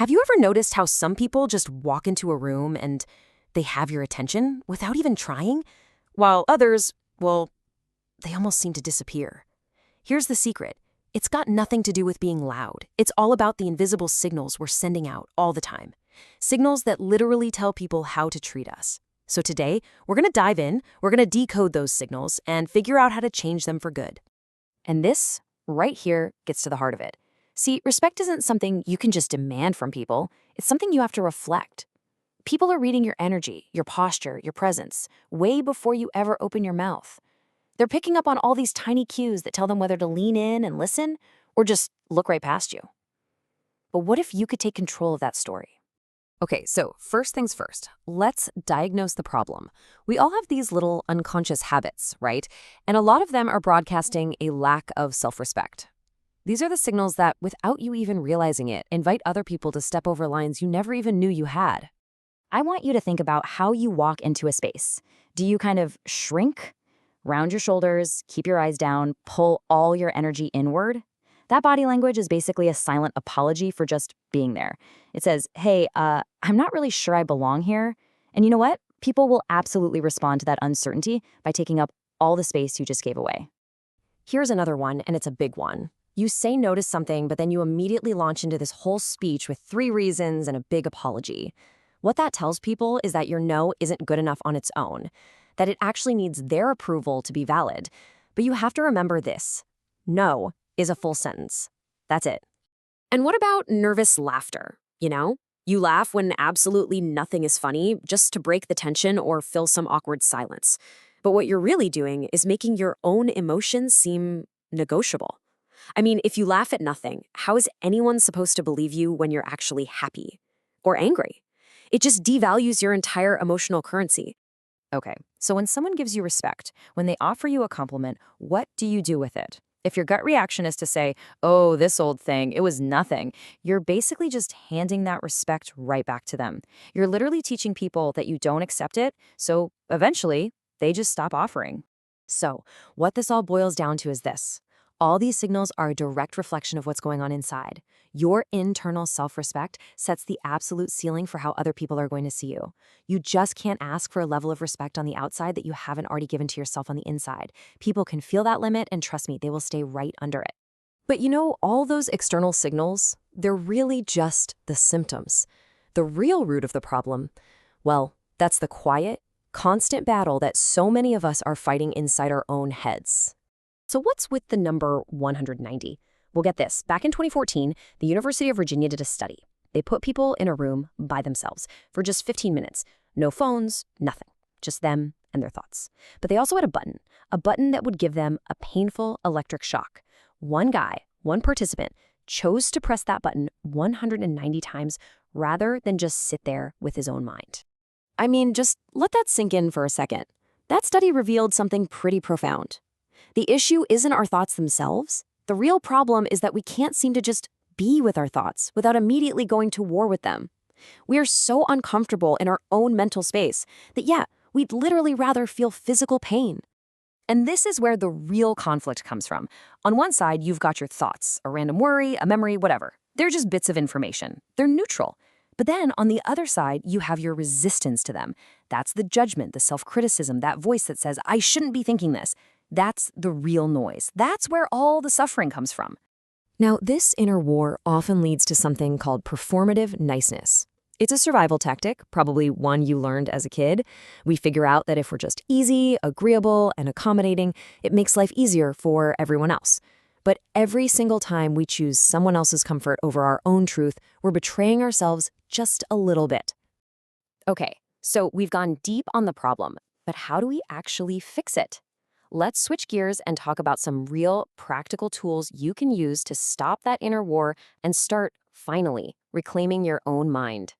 Have you ever noticed how some people just walk into a room and they have your attention without even trying, while others, well, they almost seem to disappear? Here's the secret. It's got nothing to do with being loud. It's all about the invisible signals we're sending out all the time. Signals that literally tell people how to treat us. So today, we're going to dive in, we're going to decode those signals, and figure out how to change them for good. And this, right here, gets to the heart of it. See, respect isn't something you can just demand from people. It's something you have to reflect. People are reading your energy, your posture, your presence, way before you ever open your mouth. They're picking up on all these tiny cues that tell them whether to lean in and listen or just look right past you. But what if you could take control of that story? Okay, so first things first, let's diagnose the problem. We all have these little unconscious habits, right? And a lot of them are broadcasting a lack of self-respect. These are the signals that, without you even realizing it, invite other people to step over lines you never even knew you had. I want you to think about how you walk into a space. Do you kind of shrink, round your shoulders, keep your eyes down, pull all your energy inward? That body language is basically a silent apology for just being there. It says, hey, I'm not really sure I belong here. And you know what? People will absolutely respond to that uncertainty by taking up all the space you just gave away. Here's another one, and it's a big one. You say no to something, but then you immediately launch into this whole speech with 3 reasons and a big apology. What that tells people is that your no isn't good enough on its own, that it actually needs their approval to be valid. But you have to remember this. No is a full sentence. That's it. And what about nervous laughter? You laugh when absolutely nothing is funny, just to break the tension or fill some awkward silence. But what you're really doing is making your own emotions seem negotiable. I mean, if you laugh at nothing, how is anyone supposed to believe you when you're actually happy or angry? It just devalues your entire emotional currency. Okay, so when someone gives you respect, when they offer you a compliment, what do you do with it? If your gut reaction is to say, oh, this old thing, it was nothing, you're basically just handing that respect right back to them. You're literally teaching people that you don't accept it, so eventually, they just stop offering. So, what this all boils down to is this. All these signals are a direct reflection of what's going on inside. Your internal self-respect sets the absolute ceiling for how other people are going to see you. You just can't ask for a level of respect on the outside that you haven't already given to yourself on the inside. People can feel that limit, and trust me, they will stay right under it. But all those external signals, they're really just the symptoms. The real root of the problem, well, that's the quiet, constant battle that so many of us are fighting inside our own heads. So what's with the number 190? Well, get this. Back in 2014, the University of Virginia did a study. They put people in a room by themselves for just 15 minutes. No phones, nothing. Just them and their thoughts. But they also had a button that would give them a painful electric shock. One participant, chose to press that button 190 times rather than just sit there with his own mind. I mean, just let that sink in for a second. That study revealed something pretty profound. The issue isn't our thoughts themselves. The real problem is that we can't seem to just be with our thoughts without immediately going to war with them. We are so uncomfortable in our own mental space that, we'd literally rather feel physical pain. And this is where the real conflict comes from. On one side, you've got your thoughts, a random worry, a memory, whatever. They're just bits of information. They're neutral. But then on the other side, you have your resistance to them. That's the judgment, the self-criticism, that voice that says, I shouldn't be thinking this. That's the real noise. That's where all the suffering comes from. Now, this inner war often leads to something called performative niceness. It's a survival tactic, probably one you learned as a kid. We figure out that if we're just easy, agreeable, and accommodating, it makes life easier for everyone else. But every single time we choose someone else's comfort over our own truth, we're betraying ourselves just a little bit. Okay, so we've gone deep on the problem, but how do we actually fix it? Let's switch gears and talk about some real practical tools you can use to stop that inner war and start, finally, reclaiming your own mind.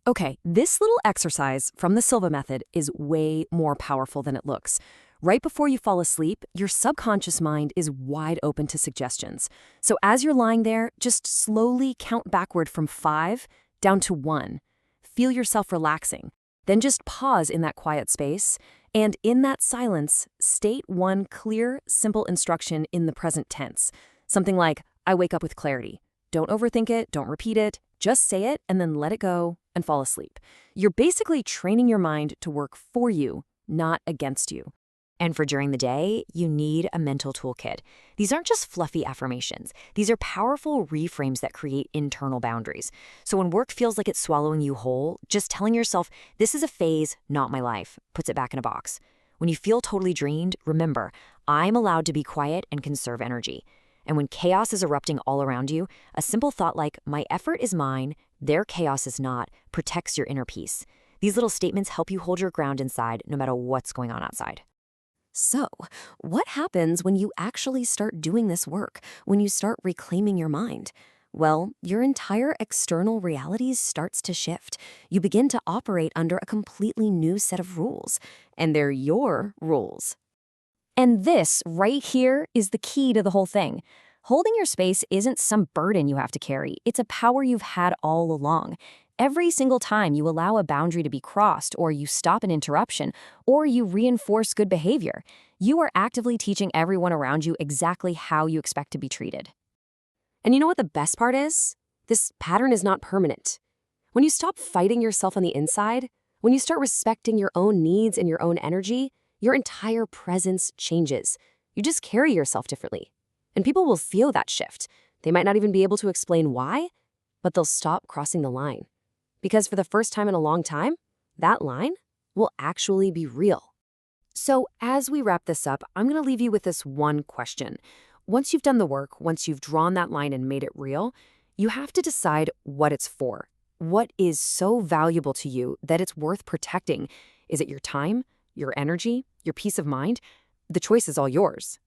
Okay, this little exercise from the Silva method is way more powerful than it looks. Right before you fall asleep, your subconscious mind is wide open to suggestions. So as you're lying there, just slowly count backward from 5 down to 1. Feel yourself relaxing. Then just pause in that quiet space, and in that silence, state one clear, simple instruction in the present tense. Something like, I wake up with clarity. Don't overthink it, don't repeat it, Just say it and then let it go and fall asleep. You're basically training your mind to work for you, not against you. And for during the day, you need a mental toolkit. These aren't just fluffy affirmations. These are powerful reframes that create internal boundaries. So when work feels like it's swallowing you whole, just telling yourself, this is a phase, not my life, puts it back in a box. When you feel totally drained, remember, I'm allowed to be quiet and conserve energy. And when chaos is erupting all around you, a simple thought like, my effort is mine, their chaos is not, protects your inner peace. These little statements help you hold your ground inside no matter what's going on outside. So, what happens when you actually start doing this work, when you start reclaiming your mind? Well, your entire external reality starts to shift. You begin to operate under a completely new set of rules, and they're your rules. And this right here is the key to the whole thing. Holding your space isn't some burden you have to carry. It's a power you've had all along. Every single time you allow a boundary to be crossed, or you stop an interruption, or you reinforce good behavior, you are actively teaching everyone around you exactly how you expect to be treated. And you know what the best part is? This pattern is not permanent. When you stop fighting yourself on the inside, when you start respecting your own needs and your own energy, your entire presence changes. You just carry yourself differently. And people will feel that shift. They might not even be able to explain why, but they'll stop crossing the line. Because for the first time in a long time, that line will actually be real. So as we wrap this up, I'm going to leave you with this one question. Once you've done the work, once you've drawn that line and made it real, you have to decide what it's for. What is so valuable to you that it's worth protecting? Is it your time, your energy, your peace of mind? The choice is all yours.